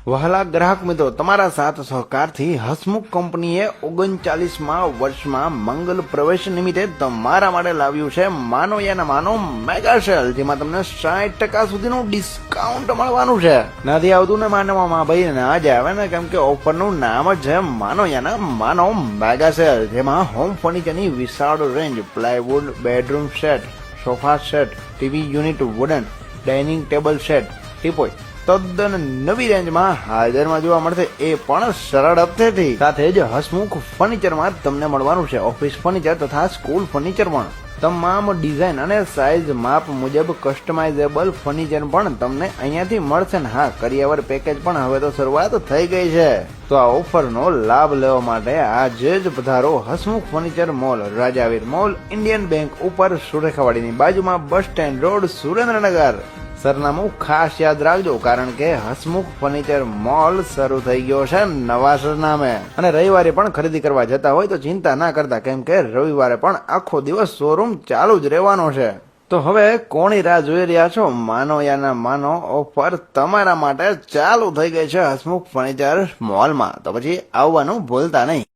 વહાલા ગ્રાહક મિત્રો, તમારા સાથ સહકારથી હસમુખ કંપનીએ 39મા વર્ષમાં મંગલ પ્રવેશ નિમિત્તે તમારા માટે લાવ્યું છે માનો યા માનો મેગા સેલ, જેમાં તમને 60% સુધીનું ડિસ્કાઉન્ટ મળવાનું છે. નથી આવતું ને માનવામાં ભાઈ, ના જ આવે ને, કેમ કે ઓફરનું નામ જ છે માનો યા માનો મેગા સેલ, જેમાં હોમ ફર્નિચરની વિશાળ range, plywood bedroom set, sofa set, TV unit, wooden dining table set, teapoy તદ્દન નવી રેન્જમાં હાજરમાં જોવા મળશે, એ પણ સરળ હપ્તેથી. સાથે જ હસમુખ ફર્નિચરમાં તમને મળવાનું છે ઓફિસ ફર્નિચર તથા સ્કૂલ ફર્નિચર પણ. તમામ ડિઝાઇન અને સાઇઝ માપ મુજબ કસ્ટમાઇઝેબલ ફર્નિચર પણ તમને અહીંયાથી મળશે ને હા, કરિયાવર પેકેજ પણ હવે તો શરૂઆત થઈ ગઈ છે. તો આ ઓફરનો લાભ લેવા માટે આજે જ પધારો Hasmukh furniture mall, Rajaveer mall, Indian bank ઉપર, સુરેખાવાડીની બાજુમાં, બસ સ્ટેન્ડ રોડ, સુરેન્દ્રનગર. સરનામું ખાસ યાદ રાખજો, કારણ કે હસમુખ ફર્નિચર મોલ શરૂ થઈ ગયો છે નવા સરનામે. અને રવિવારે પણ ખરીદી કરવા જતા હોય તો ચિંતા ના કરતા, કેમ કે રવિવારે પણ આખો દિવસ શોરૂમ ચાલુ જ રહેવાનો છે. તો હવે કોની રાહ જોઈ રહ્યા છો? માનો યા માનો ઓફર તમારા માટે ચાલુ થઈ ગઈ છે હસમુખ ફર્નિચર મોલમાં, તો પછી આવવાનું ભૂલતા નહીં.